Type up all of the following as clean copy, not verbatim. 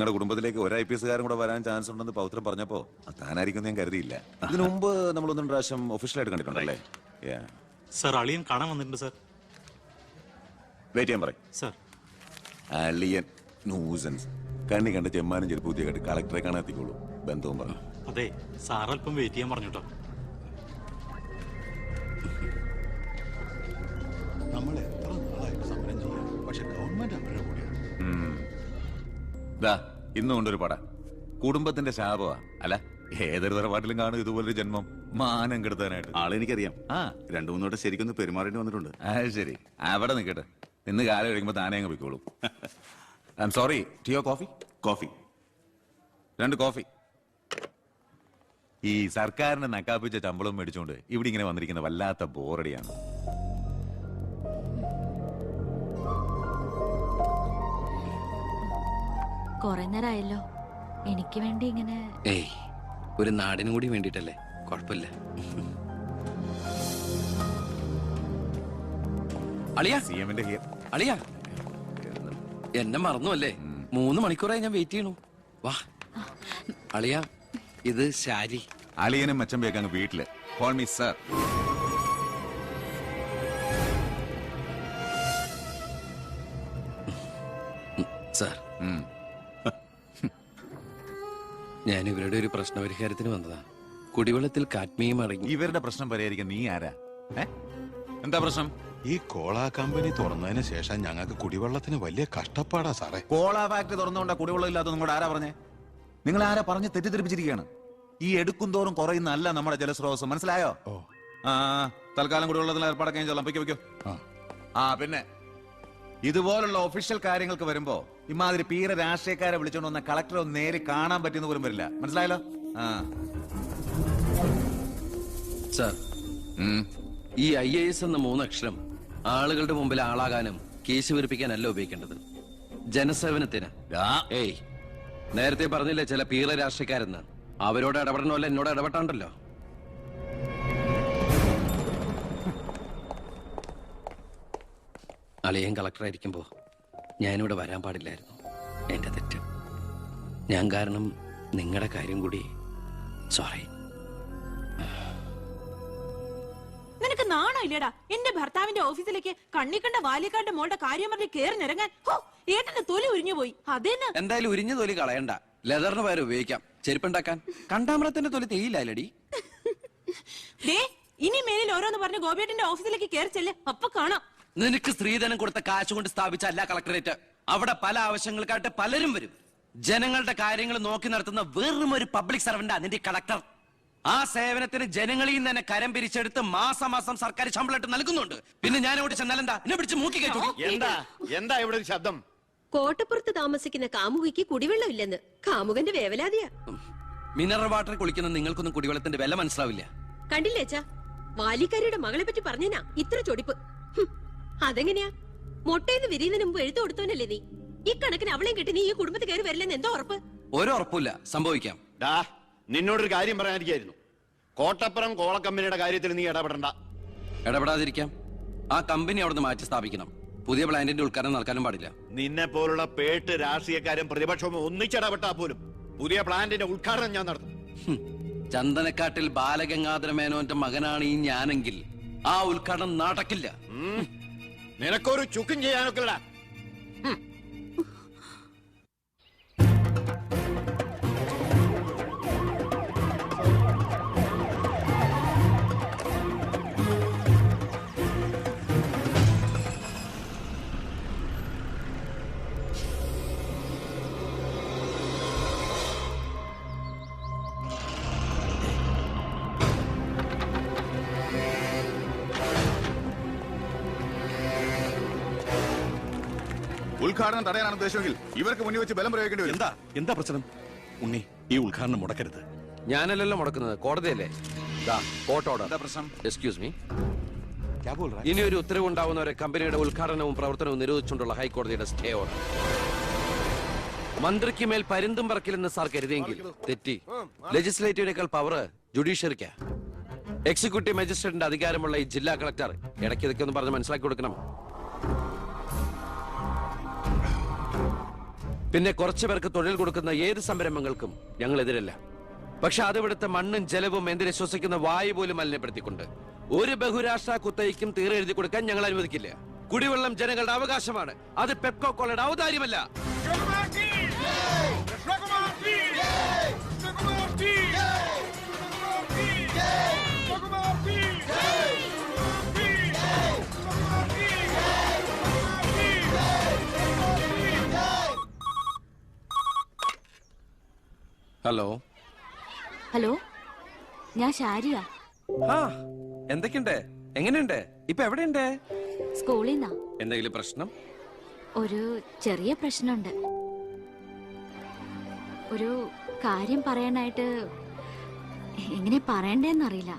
നിങ്ങളുടെ കുടുംബത്തിലേക്ക് ഒരു IPS കാരൻ കൂടെ വരാൻ ചാൻസ് ഉണ്ടെന്ന് പൗത്രം പറഞ്ഞപ്പോ താനായിരിക്കും ഞാൻ കരുതിയില്ല. ഇതിനു മുമ്പ് നമ്മൾ ഒന്നും പ്രാവശ്യം ഒഫീഷ്യലായിട്ട് കണ്ടിട്ടുണ്ടല്ലേ? സർ, അളിയൻ കാണാൻ വന്നിട്ടുണ്ട് സർ. വെയിറ്റ് ചെയ്യാൻ പറയും സർ. അളിയൻ ന്യൂസൻസ് കണ്ണി കണ്ട ചെമ്മാനും ചെരുപ്പൂത്തിയെ കണ്ട് കളക്ടറെ കാണാൻ എത്തിക്കോളൂ. ബന്ധവും പറഞ്ഞു. അതെ, സാർ അല്പം വെയിറ്റ് ചെയ്യാൻ പറഞ്ഞിട്ടോ. നമ്മൾ എത്ര നാളായിട്ട് സമരം ചെയ്യാം, പക്ഷെ ഗവൺമെന്റ് അവരുടെ കൂടെയാണ്. ഇന്നും കൊണ്ടൊരു പട കുടുംബത്തിന്റെ ശാപമാ. അല്ല, ഏതൊരു തറവാട്ടിലും കാണും ഇതുപോലൊരു ജന്മം മാനം കെടുത്താനായിട്ട്. ആളെനിക്കറിയാം. രണ്ടു മൂന്നോട്ട് ശരിക്കൊന്ന് പെരുമാറേണ്ടി വന്നിട്ടുണ്ട്. ശരി, അവിടെ നിൽക്കട്ടെ. ഇന്ന് കാലം കഴിയുമ്പോ താനേ അങ്ങ് പോയിക്കോളൂ. I'm sorry. ടീയോ കോഫി? Coffee 2 coffee. ഈ സർക്കാരിന്റെ നക്കാപ്പിച്ച ശമ്പളം മേടിച്ചുകൊണ്ട് ഇവിടെ ഇങ്ങനെ വന്നിരിക്കുന്ന വല്ലാത്ത ബോറടിയാണ്. കുറെ നേരമായല്ലോ. എനിക്ക് വേണ്ടി ഇങ്ങനെ ഒരു നാടിനും കൂടി വേണ്ടിട്ടല്ലേ? കുഴപ്പമില്ല. അളിയാ, അളിയാ, എന്നെ മറന്നു അല്ലേ? 3 മണിക്കൂറായി ഞാൻ വെയിറ്റ് ചെയ്യണു. വാ അളിയാ, ഇത് ശാരി. അളിയനും മച്ചമ്പയൊക്കെ അങ്ങ് വീട്ടില്. Call me sir. സാർ, ഞാൻ ഇവരുടെ ഒരു പ്രശ്നപരിഹാരത്തിന് വന്നതാ. കുടിവെള്ളത്തിൽ കാഡ്മിയം അടങ്ങി. ഇവരുടെ പ്രശ്നം പരിഹരിക്കാൻ നീ ആരാ? എന്താ പ്രശ്നം? ഈ കോള കമ്പനി തുറന്നതിന് ശേഷം ഞങ്ങൾക്ക് കുടിവെള്ളത്തിന് വലിയ കഷ്ടപ്പാടാ സാറേ. കോള ഫാക്ടറി തുറന്നുകൊണ്ടാ കുടിവെള്ളം ഇല്ലാത്ത നിങ്ങളോട് ആരാ പറഞ്ഞേ? നിങ്ങൾ ആരാ പറഞ്ഞ് തെറ്റിദ്ധരിപ്പിച്ചിരിക്കുകയാണ്. ഈ എടുക്കും തോറും കുറയുന്ന അല്ല നമ്മുടെ ജലസ്രോതസ്. മനസ്സിലായോ? തൽക്കാലം കുടിവെള്ളത്തിൽ ഏർപ്പാടൊക്കെ ചൊല്ലാം. വെക്കോ. പിന്നെ ഇതുപോലുള്ള ഒഫീഷ്യൽ കാര്യങ്ങൾക്ക് വരുമ്പോ ഇമാതിരി പീര രാഷ്ട്രീയക്കാരെ വിളിച്ചോണ്ട് വന്ന കളക്ടറെ ഒന്ന് നേരി കാണാൻ പറ്റിയെന്ന് പോലും വരില്ല. മനസ്സിലായല്ലോ? സാർ, ഈ IAS എന്ന 3 അക്ഷരം ആളുകളുടെ മുമ്പിൽ ആളാകാനും കേസ് വിരിപ്പിക്കാനല്ല ഉപയോഗിക്കേണ്ടത്. ജനസേവനത്തിന്. നേരത്തെ പറഞ്ഞില്ലേ ചില പീറ രാഷ്ട്രീയക്കാരെന്ന്? അവരോട് ഇടപെടണമല്ല, എന്നോട് ഇടപെട്ടാണ്ടല്ലോ. അളിയൻ കളക്ടറായിരിക്കുമ്പോ ഞാനിവിടെ വരാൻ പാടില്ലായിരുന്നു. എന്റെ തെറ്റ്. ഞാൻ കാരണം നിങ്ങളുടെ കാര്യം കൂടി. സോറി. നിനക്ക് നാണോ ഇല്ലടാ? എന്റെ ഭർത്താവിന്റെ ഓഫീസിലേക്ക് കണ്ണിക്കണ്ട വാലിക്കാരുടെ മോളുടെ കാര്യം പറഞ്ഞ് കേറിനിറങ്ങാൻ. ഏട്ടന്റെ തൊലി ഉരിഞ്ഞു പോയി. അതേന്ന് എന്തായാലും ഉരിഞ്ഞ തൊലി കളയണ്ട. ലെതറിന് പകരം ഉപയോഗിക്കാം. ചെരുപ്പുണ്ടാക്കാൻ. കണ്ടാമൃത്തിന്റെ തൊലി തേയില്ലടി. ഇനി മേലിൽ ഓരോന്ന് പറഞ്ഞ് ഗോപിയേട്ടന്റെ ഓഫീസിലേക്ക് കയറി ചെല്ല്. അപ്പൊ കാണാം. നിനക്ക് സ്ത്രീധനം കൊടുത്ത കാശ് കൊണ്ട് സ്ഥാപിച്ച അല്ല കളക്ടറേറ്റ്. അവിടെ പല ആവശ്യങ്ങൾക്കായിട്ട് പലരും വരും. ജനങ്ങളുടെ കാര്യങ്ങൾ നോക്കി നടത്തുന്ന വെറും ഒരു പബ്ലിക് സർവന്റാ നിന്റെ കളക്ടർ. ആ സേവനത്തിന് ജനങ്ങളിൽ നിന്ന് തന്നെ കരം പിരിച്ചെടുത്ത് മാസം മാസം സർക്കാർ ശമ്പളം നൽകുന്നുണ്ട്. പിന്നെ ഞാൻ അവിടെ ചെന്നാലെന്താ? എന്നെ പിടിച്ച് മൂക്കി കയറ്റു. എന്താ ഇവിടെ ഒരു ശബ്ദം? കോട്ടപ്പുറത്ത് താമസിക്കുന്ന കാമുകിക്ക് കുടിവെള്ളം ഇല്ലെന്ന് കാമുകന്റെ വേവലാതിയാ. മിനറൽ വാട്ടർ കുളിക്കുന്ന നിങ്ങൾക്കൊന്നും കുടിവെള്ളത്തിന്റെ വില മനസ്സിലാവില്ല. കണ്ടില്ലേച്ചാ, വാലിക്കാരിയുടെ മകളെ പറ്റി പറഞ്ഞനാ ഇത്ര ചൊടിപ്പ്. അതെങ്ങനെയാ? മൊട്ടേന്ന് വിരിയുന്നതിന് മുമ്പ് എഴുത്തു കൊടുത്തവനല്ലേ നീ? ഈ കണക്കിന് അവളെയും കെട്ടി നീ ഈ കുടുംബത്തിൽ കയറി വരില്ലെന്ന് എന്തോ ഉറപ്പ്? ഒരു ഉറപ്പില്ല. സംഭവിക്കാം. നിന്നോടൊരു കാര്യം പറയാനിരിക്കായിരുന്നു. കോട്ടപ്പുറം കോള കമ്പനിയുടെ കാര്യത്തിൽ നീ ഇടപെടണ്ട. ഇടപെടാതിരിക്കാം. ആ കമ്പനി അവിടുന്ന് മാറ്റി സ്ഥാപിക്കണം. പുതിയ പ്ലാന്റിന്റെ ഉദ്ഘാടനം നടക്കാനും പാടില്ല. നിന്നെ പോലുള്ള പേട്ട് രാഷ്ട്രീയക്കാരും പ്രതിപക്ഷവും ഒന്നിച്ചിടപെട്ടാ പോലും പുതിയ പ്ലാന്റിന്റെ ഉദ്ഘാടനം ഞാൻ നടത്തും. ചന്ദനക്കാട്ടിൽ ബാലഗംഗാധര മേനോന്റെ മകനാണ് ഈ ഞാനെങ്കിൽ ആ ഉദ്ഘാടനം നടക്കില്ല. നിനക്കൊരു ചുക്കും ചെയ്യാനൊക്കെ. ഉദ്ഘാടനം തടയാനാണ് ഉദ്ദേശമെങ്കിൽ ഇവർക്ക് മുന്നിൽ വെച്ച് ബലം പ്രയോഗിക്കേണ്ടി വരും. എന്താ പ്രശ്നം? ഉണ്ണി, ഈ ഉദ്ഘാടനം മുടക്കരുത്. ഞാനല്ലല്ലോ മുടക്കുന്നത്, കോടതിയല്ലേ. Excuse me. ഇനി ഒരു ഉത്തരവ് ഉണ്ടാവുന്നവരെ കമ്പനിയുടെ ഉദ്ഘാടനവും പ്രവർത്തനവും നിരോധിച്ചുകൊണ്ടുള്ള ഹൈക്കോടതിയുടെ സ്റ്റേ ഓർഡർ. മന്ത്രിക്ക് മേൽ പരുന്തും പറക്കില്ലെന്ന് സാർ കരുതിയെങ്കിൽ തെറ്റി. ലെജിസ്ലേറ്റീവിനേക്കാൾ പവർ ജുഡീഷ്യറിക്കാ. എക്സിക്യൂട്ടീവ് മജിസ്ട്രേറ്റിന്റെ അധികാരമുള്ള ഈ ജില്ലാ കളക്ടർ ഇടയ്ക്ക് ഇതൊക്കെ ഒന്ന് പറഞ്ഞ് മനസ്സിലാക്കി കൊടുക്കണം. പിന്നെ കുറച്ചു പേർക്ക് തൊഴിൽ കൊടുക്കുന്ന ഏത് സംരംഭങ്ങൾക്കും ഞങ്ങൾ എതിരല്ല. പക്ഷെ അതിവിടുത്തെ മണ്ണും ജലവും എന്തിനെ ശ്വസിക്കുന്ന വായു പോലും മലിനപ്പെടുത്തിക്കൊണ്ട് ഒരു ബഹുരാഷ്ട്ര കുത്തയ്ക്കും തീരെ എഴുതി കൊടുക്കാൻ ഞങ്ങൾ അനുവദിക്കില്ല. കുടിവെള്ളം ജനങ്ങളുടെ അവകാശമാണ്, അത് പെപ്കോ കോളയുടെ ഔദാര്യമല്ല. ഹലോ ഹലോ, ഞാൻ ഷാരിയ. ആ എന്തൊക്കെയുണ്ട്, എങ്ങനെയുണ്ട്, ഇപ്പൊ എവിടെയുണ്ട്? സ്കൂളിൽ നിന്നാ. എന്തെങ്കിലും പ്രശ്നം? ഒരു ചെറിയ പ്രശ്നമുണ്ട്. ഒരു കാര്യം പറയാനായിട്ട് എങ്ങനെ പറയണ്ടേന്നറിയില്ല.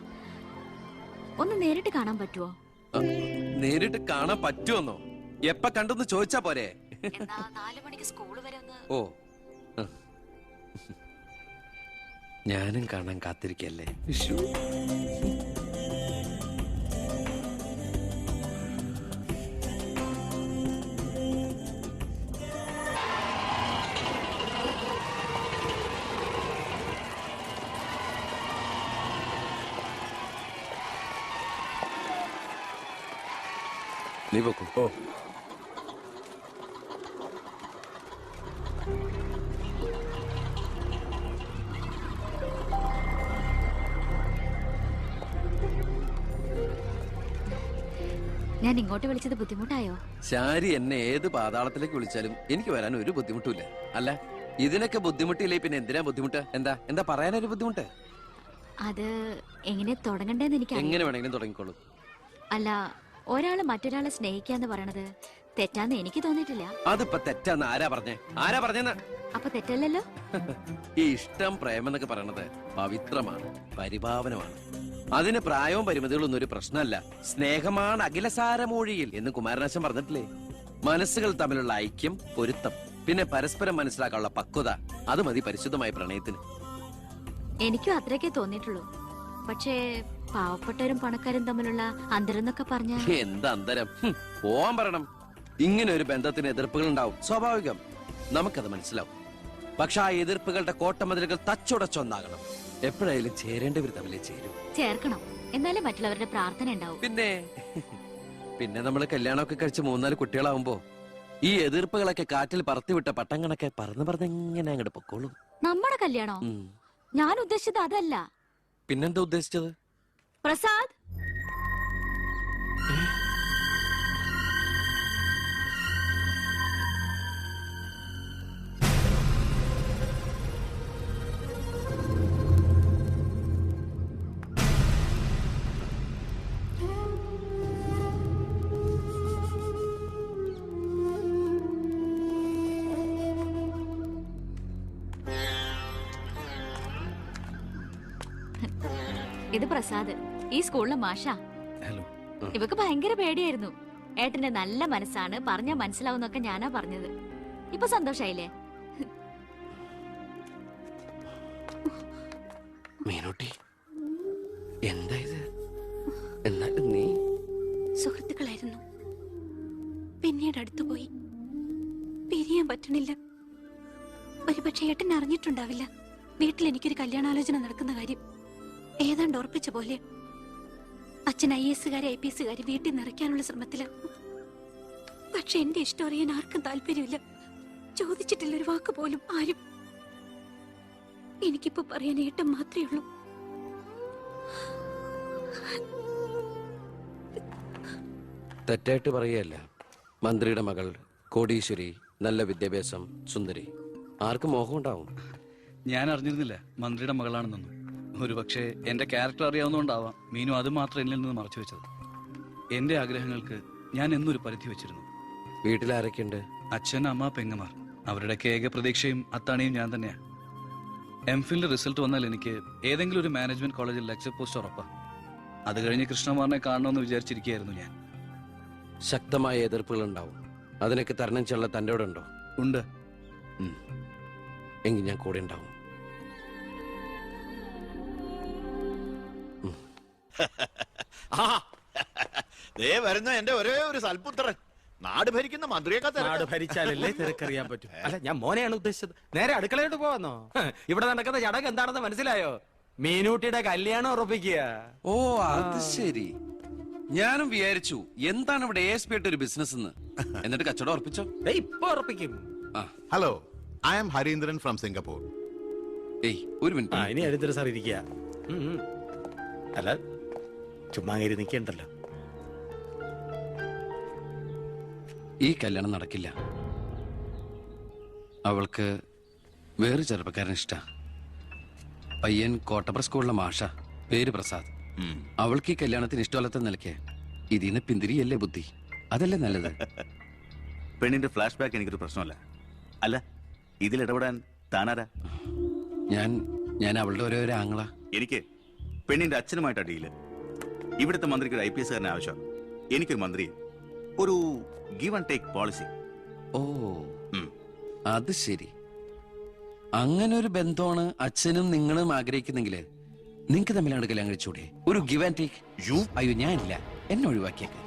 ഒന്ന് നേരിട്ട് കാണാൻ പറ്റുമോ? നേരിട്ട് കാണാൻ പറ്റുമെന്നോ? എപ്പ കണ്ടെന്ന് ചോദിച്ചാ പോരെ? 4 മണിക്ക് സ്കൂൾ വരെ ഒന്ന്. ഓ, ഞാനും കാണാൻ കാത്തിരിക്കല്ലേ. നീ പോക്കോ. ഓ, ഞാൻ ഇങ്ങോട്ട് വിളിച്ചത് ബുദ്ധിമുട്ടായോ? ശാരി എന്നെ ഏത് പാതാളത്തിലേക്ക് വിളിച്ചാലും എനിക്ക് വരാൻ ഒരു ബുദ്ധിമുട്ടുമില്ല. അല്ല, ഇതിനൊക്കെ ബുദ്ധിമുട്ടില്ലേ പിന്നെ എന്തിനാ ബുദ്ധിമുട്ട്? എന്താ എന്താ പറയാനൊരു ബുദ്ധിമുട്ട്? അത് എങ്ങനെ തുടങ്ങണ്ടേന്ന് എനിക്ക് എങ്ങനെ വേണമെങ്കിലും തുടങ്ങിക്കോളൂ. അല്ല, ഒരാള് മറ്റൊരാളെ സ്നേഹിക്കാന്ന് പറയണത് തെറ്റാന്ന് എനിക്ക് തോന്നിയിട്ടില്ല. അതിപ്പോ തെറ്റാന്ന് ആരാ പറഞ്ഞേ? ആരാ പറഞ്ഞെന്ന്? അപ്പൊ തെറ്റല്ലല്ലോ. ഈ ഇഷ്ടം പ്രേമം എന്നൊക്കെ പറയണത് പവിത്രമാണ്, പരിഭാവനമാണ്. അതിന് പ്രായവും പരിമിതികളൊന്നും ഒരു പ്രശ്നമല്ല. സ്നേഹമാണ് അഖിലസാരമൂഴിയിൽ എന്ന് കുമാരനാശൻ പറഞ്ഞിട്ടില്ലേ? മനസ്സുകൾ തമ്മിലുള്ള ഐക്യം, പൊരുത്തം, പിന്നെ പരസ്പരം മനസ്സിലാക്കാനുള്ള പക്വത, അത് മതി പരിശുദ്ധമായ പ്രണയത്തിന്. എനിക്കും അത്രയൊക്കെ തോന്നിയിട്ടുള്ളൂ. പക്ഷേ പാവപ്പെട്ടവരും പണക്കാരും തമ്മിലുള്ള അന്തരം എന്നൊക്കെ പറഞ്ഞ എന്താ അന്തരം? പോവാൻ പറയണം. ഇങ്ങനെ ഒരു ബന്ധത്തിന് എതിർപ്പുകൾ ഉണ്ടാവും, സ്വാഭാവികം. നമുക്കത് മനസ്സിലാവും. പക്ഷെ ആ എതിർപ്പുകളുടെ കോട്ടമതിലുകൾ തച്ചുടച്ചൊന്നാകണം. എപ്പോഴായാലും ചേരേണ്ടവർ തമ്മിലേ ചേരും. ചേർക്കണം, എന്നാലേ മറ്റുള്ളവരുടെ പ്രാർത്ഥന ഉണ്ടാവും. പിന്നെ നമ്മൾ കല്യാണമൊക്കെ കഴിച്ച് 3-4 കുട്ടികളാവുമ്പോ ഈ എതിർപ്പുകളൊക്കെ കാറ്റിൽ പറത്തിവിട്ട പട്ടം കണക്കെ പറന്ന് അങ്ങോട്ട് പൊക്കോളും. നമ്മുടെ കല്യാണോ? ഞാൻ ഉദ്ദേശിച്ചത് അതല്ല. പിന്നെന്താ ഉദ്ദേശിച്ചത്? പ്രസാദ്, ഇത് പ്രസാദ്, ഈ സ്കൂളിലെ മാഷാ. ഹലോ. ഇവക്ക് ഭയങ്കര പേടിയായിരുന്നു. ഏട്ടന്റെ നല്ല മനസ്സാണ്, പറഞ്ഞാ മനസ്സിലാവുന്നൊക്കെ ഞാനാ പറഞ്ഞത്. ഇപ്പൊ സന്തോഷായില്ലേ? മീനൂട്ടി, എന്താ ഇത്? എന്നാലും നീ സുഹൃത്തുക്കളായിരുന്നു, പിന്നീട് അടുത്തുപോയി. പിരിയാൻ പറ്റണില്ല. ഒരുപക്ഷെ ഏട്ടൻ അറിഞ്ഞിട്ടുണ്ടാവില്ല വീട്ടിൽ എനിക്കൊരു കല്യാണാലോചന നടക്കുന്ന കാര്യം. ഏതാണ്ട് ഉറപ്പിച്ച പോലെ അച്ഛൻ IAS IPS വീട്ടിൽ നിറയ്ക്കാനുള്ള ശ്രമത്തില. പക്ഷെ എന്റെ ഇഷ്ടം അറിയാൻ ആർക്കും താല്പര്യമില്ല. ചോദിച്ചിട്ടില്ല ഒരു വാക്ക് പോലും ആരും. എനിക്കിപ്പോ പറയാൻ ഏട്ടൻ മാത്രമേ ഉള്ളൂ. തെറ്റായിട്ട് പറയല്ല. മന്ത്രിയുടെ മകൾ, കോടീശ്വരി, നല്ല വിദ്യാഭ്യാസം, സുന്ദരി, ആർക്കും മോഹം ഉണ്ടാവും. ഞാൻ അറിഞ്ഞിരുന്നില്ല മന്ത്രിയുടെ മകളാണെന്നൊന്നും. ഒരുപക്ഷെ എന്റെ ക്യാരക്ടർ അറിയാവുന്നതുകൊണ്ടാവാം മീനു അത് മാത്രം എന്നിൽ നിന്ന് മറച്ചു വെച്ചത്. എന്റെ ആഗ്രഹങ്ങൾക്ക് ഞാൻ എന്നൊരു പരിധി വെച്ചിരുന്നു. വീട്ടിലാരൊക്കെയുണ്ട്? അച്ഛൻ, അമ്മ, പെങ്ങമാർ. അവരുടെയൊക്കെ ഏക പ്രതീക്ഷയും അത്താണിയും ഞാൻ തന്നെയാ. MPhil റിസൾട്ട് വന്നാൽ എനിക്ക് ഏതെങ്കിലും ഒരു മാനേജ്മെന്റ് കോളേജിൽ ലെക്ചർ പോസ്റ്റ് ഉറപ്പാ. അത് കഴിഞ്ഞ് കൃഷ്ണകുമാറിനെ കാണണമെന്ന് വിചാരിച്ചിരിക്കുകയായിരുന്നു ഞാൻ. ശക്തമായ എതിർപ്പുകൾ ഉണ്ടാവും. അതിനൊക്കെ തരണം ചെയ്യാനുള്ള തന്റെ ഇവിടെ ഉണ്ടോ? ഉണ്ട്. എങ്കിൽ ഞാൻ കൂടെ ഉണ്ടാവും. ദേ വരുന്ന എന്റെ ഒരേ ഒരു സൽപുത്രൻ. നാട് ഭരിക്കുന്ന മന്ത്രിയൊക്കെ നാട് തിരക്കാം. ഭരിച്ചാലല്ലേ തിരക്കറിയാൻ പറ്റും. അല്ല ഞാൻ മോനെയാണ് ഉദ്ദേശിച്ചത്. നേരെ അടുക്കളയോട്ട് പോവാന്നോ? ഇവിടെ നടക്കുന്ന ചടങ്ങ് എന്താണെന്ന് മനസ്സിലായോ? മീനൂട്ടിയുടെ കല്യാണം ഉറപ്പിക്കുക. ഓ അത് ശരി. ഞാനും വിചാരിച്ചു എന്താണ് ഇവിടെ ASP ആയിട്ട് ഒരു ബിസിനസ് എന്ന്. എന്നിട്ട് കച്ചവടം ഉറപ്പിച്ചോ? ഇപ്പൊ ഉറപ്പിക്കും. ആ hello, I am Harindran from Singapore. ഏയ് ഒരു ആ മിനിറ്റ്. ഇനി ഹരിദ്ര സാർ ഇരിക്കുക. അല്ല ചുമ്മാ കയറി നിൽക്കണ്ടല്ലോ. ഈ കല്യാണം നടക്കില്ല. അവൾക്ക് വേറെ ചെറുപ്പക്കാരൻ ഇഷ്ടാ. പയ്യൻ കോട്ടപ്പുറ സ്കൂളിലെ മാഷ, പേര് പ്രസാദ്. അവൾക്ക് ഈ കല്യാണത്തിന് ഇഷ്ടമല്ലാത്ത നിലയ്ക്ക് ഇതിന്ന് പിന്തിരിയല്ലേ ബുദ്ധി. അതല്ലേ നല്ലത്. പെണ്ണിന്റെ ഫ്ലാഷ് ബാക്ക് എനിക്കൊരു പ്രശ്നമല്ല. അല്ല, ഇതിൽ ഇടപെടാൻ താനാരാ? ഞാൻ അവളുടെ ഓരോ ആങ്ങളാ. എനിക്ക് പെണ്ണിന്റെ അച്ഛനുമായിട്ടാ ഡീല്. ഇവിടുത്തെ മന്ത്രിക്ക് ഒരു IPS കാരനെ ആവശ്യം. എനിക്കൊരു മന്ത്രി, ഒരു ഗിവ് ആൻഡ് ടേക്ക് പോളിസി. ഓ അത് ശരി. അങ്ങനെ ഒരു ബന്ധമാണ് അച്ഛനും നിങ്ങളും ആഗ്രഹിക്കുന്നെങ്കിൽ നിങ്ങൾക്ക് തമ്മിലാണ് കല്യാണം കഴിച്ചൂടെ? ഒരു ഗിവ് ആൻഡ് ടേക്ക്. അയ്യോ ഞാനില്ല, എന്നെ ഒഴിവാക്കിയേക്ക്.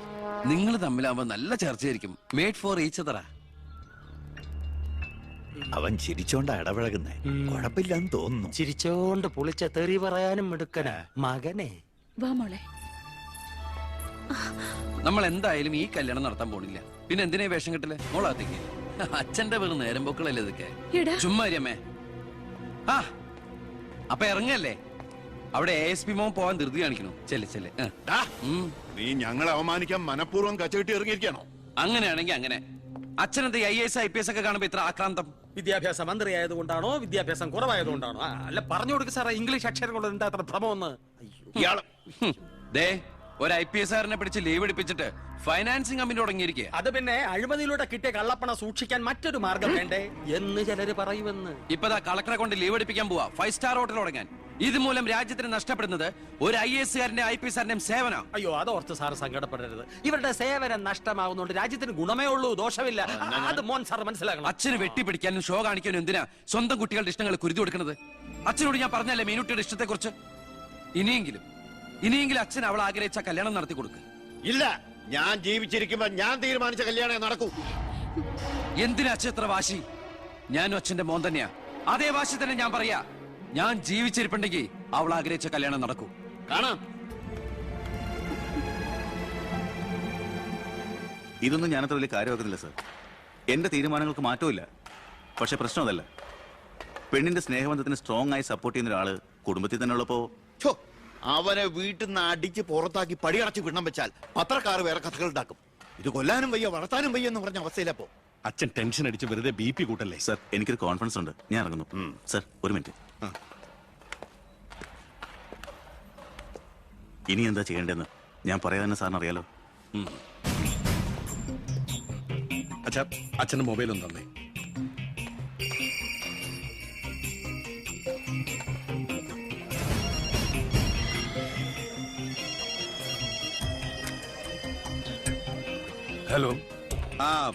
നിങ്ങൾ തമ്മിലാവുമ്പോ നല്ല ചർച്ചയായിരിക്കും. മേഡ് ഫോർ ഈച്ച് അതറാ. അവൻ ചിരിച്ചോണ്ടാ ഇടപഴകുന്നേ. കുഴപ്പമില്ലെന്ന് തോന്നുന്നു. ചിരിച്ചോണ്ട് പൊളിച്ച തെറി പറയാനും എടുക്കനാ മകനെ. വാ മോളെ. നമ്മൾ എന്തായാലും ഈ കല്യാണം നടത്താൻ പോണില്ല. പിന്നെ എന്തിനാ വേഷം കെട്ടില്ലേ? മോളാത്തേക്ക് അച്ഛന്റെ വെറും നേരം പോക്കളല്ലേ ഇതൊക്കെ. ചുമ്മാ അമ്മേ. ആ അപ്പൊ ഇറങ്ങല്ലേ? അവിടെ ASP മോൻ പോവാൻ ധൃതി കാണിക്കണോ? ചെല്ലെ. നീ ഞങ്ങളെ അവമാനിക്കാൻ മനഃപൂർവ്വം കച്ചകെട്ടി ഇറങ്ങിയിരിക്കണോ? അങ്ങനെയാണെങ്കിൽ അങ്ങനെ. അച്ഛനെന്ത് IAS IPS ഒക്കെ കാണുമ്പോ ഇത്ര ആക്രാന്തം? വിദ്യാഭ്യാസ മന്ത്രി ആയതുകൊണ്ടാണോ വിദ്യാഭ്യാസം കുറവായതുകൊണ്ടാണോ? അല്ല പറഞ്ഞു കൊടുക്ക സാറേ, ഇംഗ്ലീഷ് അക്ഷരം കൊണ്ട് എന്താ അത്ര ഭ്രമമെന്ന്. ഇയാള് ദേ ഒരു IPS കാരനെ പിടിച്ച് ലീവ് എടുപ്പിച്ചിട്ട് ഫൈനാൻസിങ് കമ്പനി തുടങ്ങിയിരിക്കുക. അത് പിന്നെ അഴിമതിയിലൂടെ കിട്ടിയ കള്ളപ്പണം സൂക്ഷിക്കാൻ മറ്റൊരു മാർഗം വേണ്ടേ എന്ന് ചിലര് പറയുമെന്ന്. ഇപ്പതാ കളക്ടറെ കൊണ്ട് ലീവ് എടുപ്പിക്കാൻ പോവാ 5 സ്റ്റാർ ഹോട്ടൽ തുടങ്ങാൻ. ഇതുമൂലം രാജ്യത്തിന് നഷ്ടപ്പെടുന്നത് ഒരു IAS കാരന്റെ IPS കാരന്റെയും സേവന. അയ്യോ അതോർത്ത് സാർ സങ്കടപ്പെടരുത്. ഇവരുടെ സേവനം നഷ്ടമാകുന്നതുകൊണ്ട് രാജ്യത്തിന് ഗുണമേ ഉള്ളൂ, ദോഷമില്ല. അത് മോൻ സാർ മനസ്സിലാക്കണം. അച്ഛന് വെട്ടിപ്പിടിക്കാനും ഷോ കാണിക്കാനും എന്തിനാ സ്വന്തം കുട്ടികളുടെ ഇഷ്ടങ്ങൾ കുരുതി കൊടുക്കുന്നത്? അച്ഛനോട് ഞാൻ പറഞ്ഞല്ലേ മീനുട്ടിയുടെ ഇഷ്ടത്തെ കുറിച്ച്. ഇനിയെങ്കിലും അച്ഛൻ അവൾ ആഗ്രഹിച്ച കല്യാണം നടത്തി കൊടുക്കുക. ഇല്ല, ഞാൻ ജീവിച്ചിരിക്കുമ്പോ ഞാൻ തീരുമാനിച്ച കല്യാണം നടക്കൂ. എന്തിനാ അച്ഛൻ എത്ര വാശി? ഞാനും അച്ഛന്റെ മോൻ തന്നെയാ. അതേ വാശി തന്നെ ഞാൻ പറയാ. ഞാൻ ജീവിച്ചിരിപ്പുണ്ടെങ്കിൽ അവൾ ആഗ്രഹിച്ച കല്യാണം നടക്കൂ. കാണാം. ഇതൊന്നും ഞാനത്ര വലിയ കാര്യമാക്കുന്നില്ല സർ. എന്റെ തീരുമാനങ്ങൾക്ക് മാറ്റമില്ല. പക്ഷെ പ്രശ്നം അതല്ല. പെണ്ണിന്റെ സ്നേഹബന്ധത്തിന് സ്ട്രോങ് ആയി സപ്പോർട്ട് ചെയ്യുന്ന ഒരാള് കുടുംബത്തിൽ തന്നെ ഉള്ളപ്പോ അവനെ വീട്ടിൽ നിന്ന് അടിച്ച് പുറത്താക്കി പടിയടച്ച് വിടണം വെച്ചാൽ പത്രക്കാർ വേറെ കഥകൾ ഉണ്ടാക്കും. ഇത് കൊല്ലാനും വയ്യ വളർത്താനും വയ്യ എന്ന് പറഞ്ഞ അവസ്ഥയിലപ്പോ അച്ഛൻ ടെൻഷൻ അടിച്ച് വെറുതെ BP കൂട്ടല്ലേ? സർ, എനിക്കൊരു കോൺഫിഡൻസ് ഉണ്ട്. ഞാൻ ഇറങ്ങുന്നു. സർ, ഒരു മിനിറ്റ്. ഇനി എന്താ ചെയ്യേണ്ടതെന്ന് ഞാൻ പറയാതെ സാറിന് അറിയാലോ. അച്ഛന്റെ മൊബൈൽ ഒന്ന് തന്നെ. ഹലോ.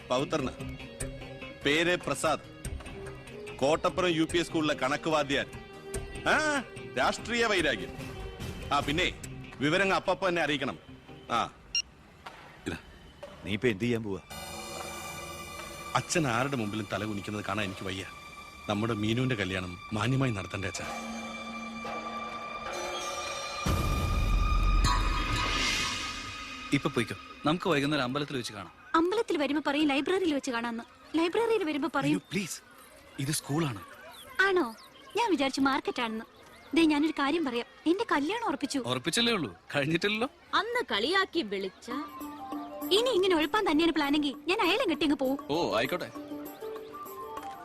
പവിത്രന് പേര് പ്രസാദ്. കോട്ടപ്പുറം UP സ്കൂളിലെ കണക്ക് വാദ്യാൻ. രാഷ്ട്രീയ വൈരാഗ്യം. പിന്നെ വിവരങ്ങൾ അപ്പപ്പ തന്നെ അറിയിക്കണം. നീ ഇപ്പൊ എന്ത് ചെയ്യാൻ പോവാ? അച്ഛൻ ആരുടെ മുമ്പിലും തല കുനിക്കുന്നത് കാണാൻ എനിക്ക് വയ്യ. നമ്മുടെ മീനുവിന്റെ കല്യാണം മാന്യമായി നടത്തണ്ടേ അച്ഛാ? ഇപ്പൊ പോയിക്കോ. നമുക്ക് വൈകുന്നേരം അമ്പലത്തിൽ വെച്ച് കാണാം. അമ്പലത്തിൽ വരുമ്പോ പറയും ലൈബ്രറിയിൽ വെച്ച് കാണാന്ന്. ലൈബ്രറിയിൽ വരുമ്പോ പറയും പ്ലീസ്, ഇത് സ്കൂളാണ്. ആണോ? ഞാൻ വിചാരിച്ചു മാർക്കറ്റ് ആണെന്ന്. ദേ ഞാനൊരു കാര്യം പറയാം. എന്റെ കല്യാണം ഉറപ്പിച്ചല്ലേ ഉള്ളൂ, കഴിഞ്ഞിട്ടില്ലല്ലോ. അന്ന് കളിയാക്കി വിളിച്ച ഇനി ഇങ്ങനെ ഒഴിപ്പാൻ തന്നെയാണ് പ്ലാനെങ്കിൽ ഞാൻ അയാളെ കെട്ടി അങ്ങ് പോവും. ഓ ആയിക്കോട്ടെ.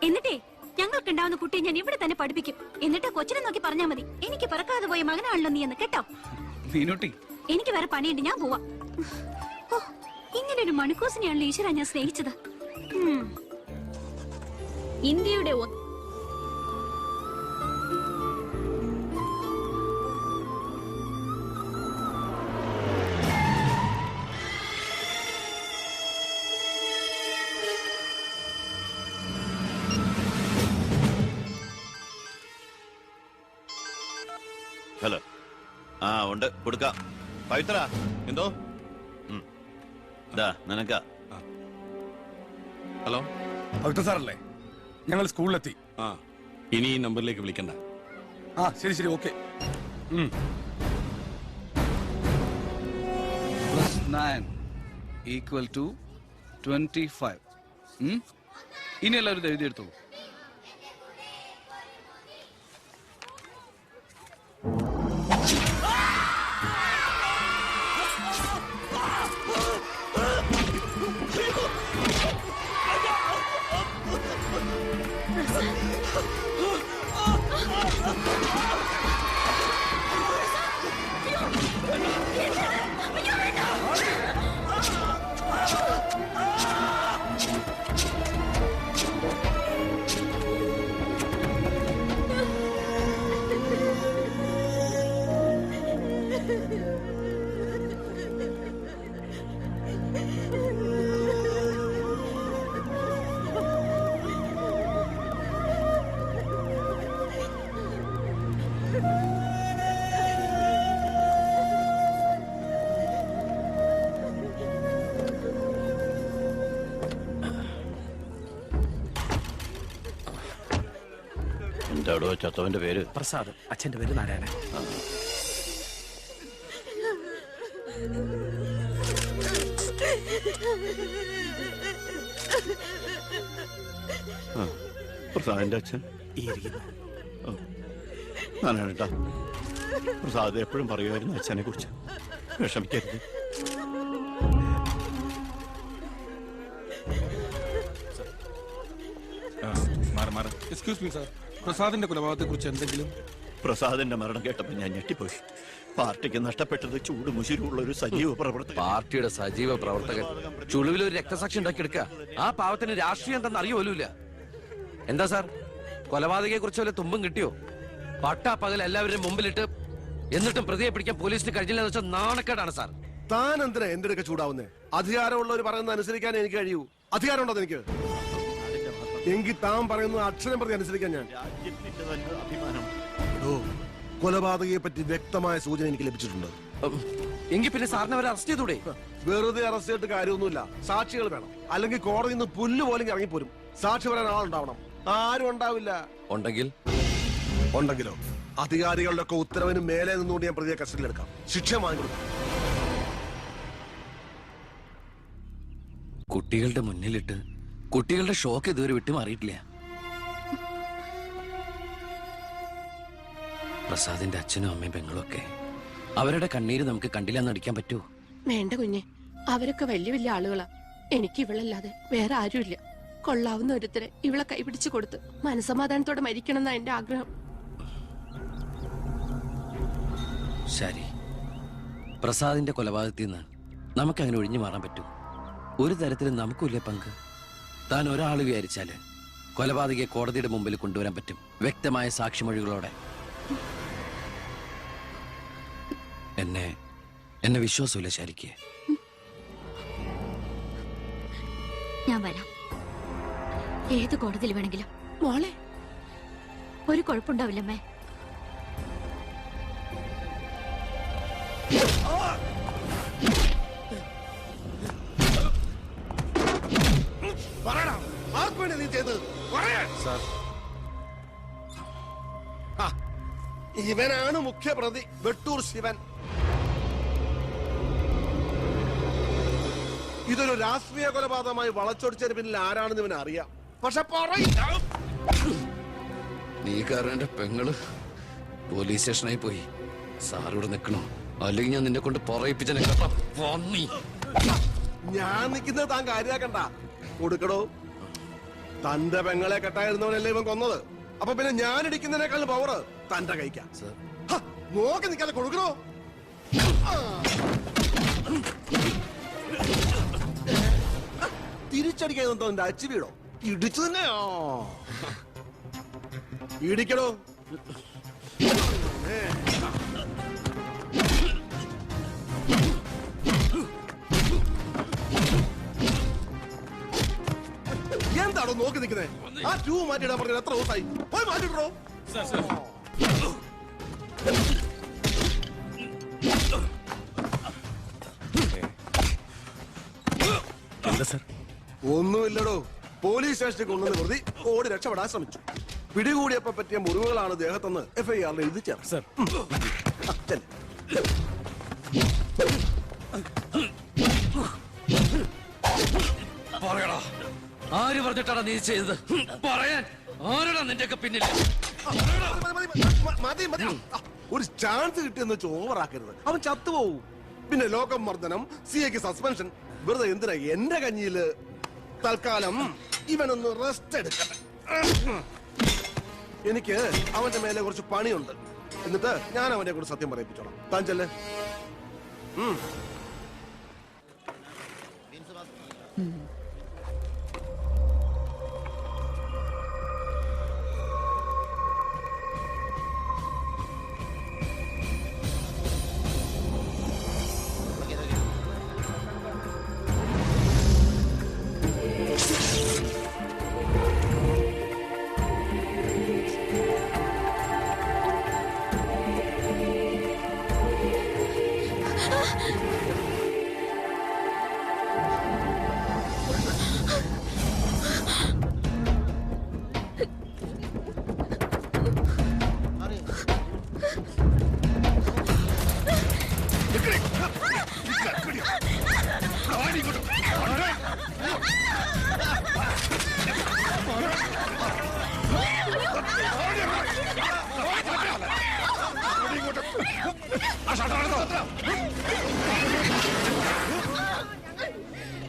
എന്നിട്ടേ ഞങ്ങൾക്കുണ്ടാവുന്ന കുട്ടിയെ ഞാൻ ഇവിടെ തന്നെ പഠിപ്പിക്കും. എന്നിട്ട് കൊച്ചിനെ നോക്കി പറഞ്ഞാൽ മതി, എനിക്ക് പിറക്കാതെ പോയ മകനാണല്ലോ നീ എന്ന്. കേട്ടോ മീനുട്ടി? എനിക്ക് വേറെ പണിയുണ്ട്, ഞാൻ പോവാ. ഇങ്ങനെ ഒരു മണിക്കൂസിനെയാണല്ലോ ഈശ്വര ഞാൻ സ്നേഹിച്ചത്. ഇന്ത്യയുടെ ഹലോ. ഉണ്ട്, കൊടുക്കാം. പവിത്ര, എന്തോ? നിനക്ക ഹലോ പവിത്ര സാറല്ലേ? ഞങ്ങൾ സ്കൂളിലെത്തി. ആ ഇനി ഈ നമ്പറിലേക്ക് വിളിക്കണ്ട. ആ ശരി ശരി, ഓക്കെ. +9 = 25. ഇനി എല്ലാവരും ഇത് എഴുതിയെടുത്തോളൂ. എന്താടോ ചത്തവന്റെ പേര്? പ്രസാദ്. അച്ഛന്റെ പേര് നാരായണൻ. പ്രസാദിന്റെ അച്ഛൻ നാരായണേട്ടാ, പ്രസാദ് എപ്പോഴും പറയുമായിരുന്നു അച്ഛനെ കുറിച്ച്. വിഷമിക്കരുത്. എക്സ്ക്യൂസ് മീ സാർ, പ്രസാദിന്റെ കൊലപാതകത്തെ കുറിച്ച് എന്തെങ്കിലും? പ്രസാദിന്റെ മരണം കേട്ടപ്പോൾ ഞാൻ ഞെട്ടിപ്പോയി. പാർട്ടിക്ക് നഷ്ടപ്പെട്ടത് ചൂട് മുശിരുള്ള ഒരു സജീവ പ്രവർത്തകൻ. പാർട്ടിയുടെ സജീവ പ്രവർത്തകൻ ചുളുവിൽ ഒരു രക്തസാക്ഷി ഉണ്ടാക്കിയെടുക്കുക. ആ പാവത്തിന് രാഷ്ട്രീയം എന്തെന്ന് അറിയുമല്ല. എന്താ സാർ, കൊലപാതകയെ കുറിച്ച് വല്ല തുമ്പും കിട്ടിയോ? പട്ടാ പകൽ എല്ലാവരും മുമ്പിലിട്ട് എന്നിട്ടും പ്രതിയെ പിടിക്കാൻ പോലീസിന് കഴിഞ്ഞില്ലെന്ന് വെച്ചാൽ നാണക്കേടാണ് സാർ. താൻ എന്തിനാ എന്റെ അടുക്ക ചൂടാവുന്നേ? അധികാരമുള്ളവർ പറയുന്നത് അനുസരിക്കാൻ എനിക്ക് കഴിയൂ. അധികാരമുണ്ടോ എനിക്ക്? എങ്കിൽ താൻ പറയുന്നത് അക്ഷരം പ്രതി അനുസരിക്കാൻ ഞാൻ. രാജ്യത്തിന്റെ തന്നെ അഭിമാനം. കൊലപാതകയെ പറ്റി വ്യക്തമായ സൂചന എനിക്ക് ലഭിച്ചിട്ടുണ്ട്. എങ്കിൽ പിന്നെ സാറിനെ അവരെ അറസ്റ്റ് ചെയ്തൂടെ? വെറുതെ അറസ്റ്റ് ചെയ്തിട്ട് കാര്യമൊന്നുമില്ല. സാക്ഷികൾ വേണം. അല്ലെങ്കിൽ കോടതിയിൽ നിന്ന് പുല്ല് പോലും ഇറങ്ങിപ്പോരും. സാക്ഷി പറയാൻ ആളുണ്ടാവണം. ആരും ഉണ്ടാവില്ല. ഉണ്ടെങ്കിലോ അധികാരികളുടെ ഒക്കെ ഉത്തരവിന് മേലെ നിന്നുകൊണ്ട് ഞാൻ പ്രതിയെ കസ്റ്റഡിയിലെടുക്കാം. ശിക്ഷ വാങ്ങിക്കൊടുക്കാം. കുട്ടികളുടെ മുന്നിലിട്ട് കുട്ടികളുടെ ഷോക്ക് ഇതുവരെ വിട്ടുമാറിയിട്ടില്ല. പ്രസാദിന്റെ അച്ഛനും അമ്മയും പെങ്ങളും ഒക്കെ അവരുടെ കണ്ണീര് നമുക്ക് കണ്ടില്ലെന്ന് നടിക്കാൻ പറ്റുമോ? വേണ്ട കുഞ്ഞെ, അവരൊക്കെ വലിയ വലിയ ആളുകളാ. എനിക്ക് ഇവളല്ലാതെ വേറെ ആരുമില്ല. കൊള്ളാവുന്ന ഒരുത്തരെ ഇവളെ കൈപിടിച്ചു കൊടുത്ത് മനസമാധാനത്തോടെ മരിക്കണം എന്നാ എന്റെ ആഗ്രഹം. ശരി, പ്രസാദിന്റെ കൊലപാതകത്തിൽ നിന്ന് നമുക്കങ്ങനെ ഒഴിഞ്ഞു മാറാൻ പറ്റൂ? ഒരു തരത്തിലും നമുക്കില്ലേ പങ്ക്? താൻ ഒരാൾ വിചാരിച്ചാല് കൊലപാതകയെ കോടതിയുടെ മുമ്പിൽ കൊണ്ടുവരാൻ പറ്റും, വ്യക്തമായ സാക്ഷിമൊഴികളോടെ. എന്നെ വിശ്വാസമില്ല ശരിക്ക്. ഞാൻ വരാം. ഏത് കോടതിയിൽ വേണമെങ്കിലും. മോളെ, ഒരു കുഴപ്പമുണ്ടാവില്ലമ്മേ. ഇവനാണ് മുഖ്യപ്രതി, വെട്ടൂർ ശിവൻ. ഇതൊരു രാഷ്ട്രീയ കൊലപാതകമായി വളച്ചൊടിച്ചതിന് പിന്നിൽ ആരാണെന്ന് ഇവന് അറിയാം. പക്ഷെ നീ കാരണം എന്റെ പെങ്ങള് പോലീസ് സ്റ്റേഷനായി പോയി. സാറിവിടെ നിൽക്കണോ? അല്ലെങ്കിൽ ഞാൻ നിന്നെ കൊണ്ട് പറയിപ്പിച്ചനെ കേട്ടോ. ഞാൻ നിൽക്കുന്നത് താൻ കാര്യാക്കണ്ട. കൊടുക്കടോ. തന്റെ പെങ്ങളെ കെട്ടായിരുന്നവനല്ലേ ഇവൻ കൊന്നത്. അപ്പൊ പിന്നെ ഞാൻ ഇടിക്കുന്നതിനേക്കാൾ പവർ തന്റെ കഴിക്കാം. നോക്കി നിൽക്കാതെ കൊടുക്കണോ. തിരിച്ചടിക്കാൻ എന്റെ അച്ചു വീടോ? ഇടിച്ചു തന്നെയോ? ഇടിക്കടോ. എന്താണോ നോക്കി നിൽക്കുന്നത്? ആ ട്യൂ മാറ്റിയിടാൻ പറഞ്ഞത് എത്ര ദിവസമായി? പോയി മാറ്റിട്ടോ. എന്താ സാർ? ഒന്നുമില്ലടോ. പോലീസ് സ്റ്റേഷനിൽ കൊണ്ടുവന്ന് കരുതി ഓടി രക്ഷപ്പെടാൻ ശ്രമിച്ചു. പിടികൂടിയപ്പോ പറ്റിയ മുറിവുകളാണ് ദേഹത്തെന്ന് FIR എഴുതി ചേർന്നു. സർ പറയടാ, ആര് പറഞ്ഞിട്ടാണ് നീ ചെയ്തത്? പറയാൻ ആരാടാ നിന്റെയൊക്കെ പിന്നിൽ? മതി മതി. ഒരു ചാൻസ് കിട്ടിയെന്ന് വെച്ച് ഓവറാക്കരുത്. അവൻ ചത്തുപോവും. പിന്നെ ലോകം മർദ്ദനം, CAക്ക് സസ്പെൻഷൻ. വെറുതെ എന്തിനാ എന്റെ കഞ്ഞിയില്? തൽക്കാലം ഇവനൊന്ന് റെസ്റ്റ് എടുക്കട്ടെ. എനിക്ക് അവന്റെ മേലെ കുറച്ച് പണിയുണ്ട്. എന്നിട്ട് ഞാൻ അവനെ കൂടെ സത്യം പറയിപ്പിച്ചോളാം. താൻ ചെല്ലേ.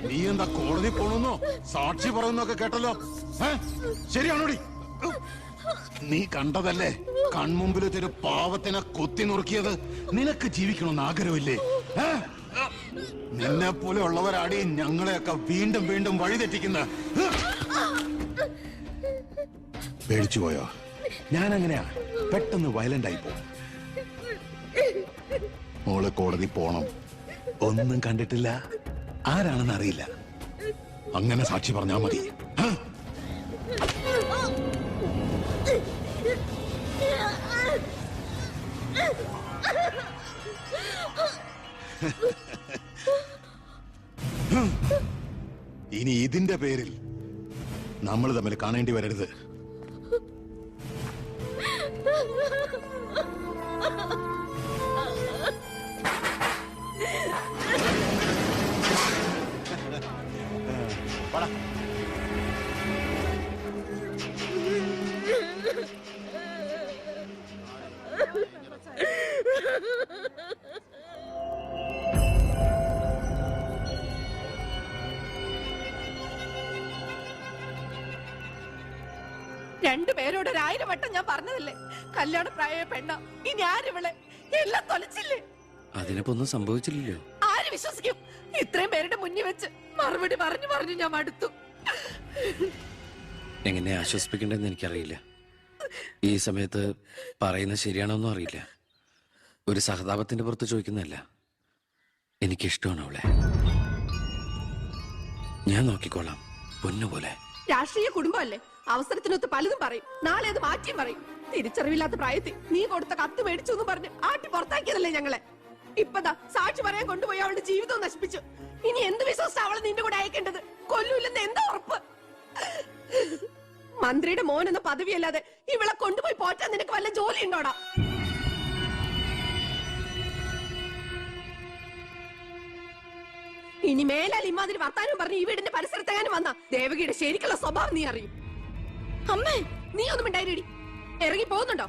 നീ എന്താ കോടതി പോണെന്നോ സാക്ഷി പറയുന്നൊക്കെ കേട്ടല്ലോ? ശരിയാണോടി? നീ കണ്ടതല്ലേ കൺമുമ്പിലൊരു പാവത്തിനെ കൊത്തി നുറുക്കിയത്? നിനക്ക് ജീവിക്കണമെന്ന് ആഗ്രഹമില്ലേ? നിന്നെ പോലെ ഉള്ളവരാടി ഞങ്ങളെയൊക്കെ വീണ്ടും വീണ്ടും വഴിതെറ്റിക്കുന്ന. പേടിച്ചു പോയോ? ഞാൻ അങ്ങനെയാ, പെട്ടെന്ന് വയലന്റ് ആയി പോകും. മോള് കോടതി പോണം. ഒന്നും കണ്ടിട്ടില്ല, ആരാണെന്ന് അറിയില്ല. അങ്ങനെ സാക്ഷി പറഞ്ഞാ മതി. ഇനി ഇതിന്റെ പേരിൽ നമ്മൾ തമ്മിൽ കാണേണ്ടി വരരുത്. രണ്ടുപേരോട് 1000 വട്ടം ഞാൻ പറഞ്ഞതല്ലേ, കല്യാണ പ്രായ പെണ്ണ. ഇനി ആരിവളെ? എല്ലാം തൊലച്ചില്ലേ? അതിനിപ്പോ ഒന്നും സംഭവിച്ചില്ലല്ലോ. ആര് വിശ്വസിക്കും? ഇത്രയും പേരുടെ മുന്നിൽ വെച്ച് മറുപടി പറഞ്ഞു പറഞ്ഞു ഞാൻ മടുത്തു. എങ്ങനെ ആശ്വസിപ്പിക്കണ്ടെന്ന് എനിക്കറിയില്ല. ഈ സമയത്ത് പറയുന്നത് ശരിയാണോന്നും അറിയില്ല. ഒരു സഹതാപത്തിന്റെ പുറത്ത് ചോദിക്കുന്നതല്ല. എനിക്കിഷ്ടമാണ് അവളെ. ഞാൻ നോക്കിക്കോളാം, പൊന്നുപോലെ. രാഷ്ട്രീയ കുടുംബമല്ലേ, അവസരത്തിനൊത്ത് പലതും പറയും. നാളെ അത് മാറ്റിയും പറയും. തിരിച്ചറിവില്ലാത്ത പ്രായത്തിൽ നീ കൊടുത്ത കത്ത് മേടിച്ചു എന്ന് പറഞ്ഞ് ആട്ടി പുറത്താക്കിയതല്ലേ ഞങ്ങളെ. ഇപ്പതാ സാക്ഷി പറയാൻ കൊണ്ടുപോയി അവളുടെ ജീവിതവും നശിപ്പിച്ചു. ഇനി എന്ത് വിശ്വസിച്ച അവളെ നിന്റെ കൂടെ അയക്കേണ്ടത്? കൊല്ലൂല്ലെന്ന് എന്താ ഉറപ്പ്? മന്ത്രിയുടെ മോൻ എന്ന പദവിയല്ലാതെ ഇവളെ കൊണ്ടുപോയി പോറ്റാൻ നിനക്ക് വല്ല ജോലി ഉണ്ടോടാ? ഇനി മേലാൽ ഇമാതിരി വർത്താനം പറഞ്ഞ് ഈ വീടിന്റെ പരിസരത്തെങ്ങാനും വന്ന ദേവകിയുടെ ശരിക്കുള്ള സ്വഭാവം നീ അറിയും. അമ്മേ, നീ ഒന്നും ഉണ്ടായിരടി. ഇറങ്ങി പോകുന്നുണ്ടോ?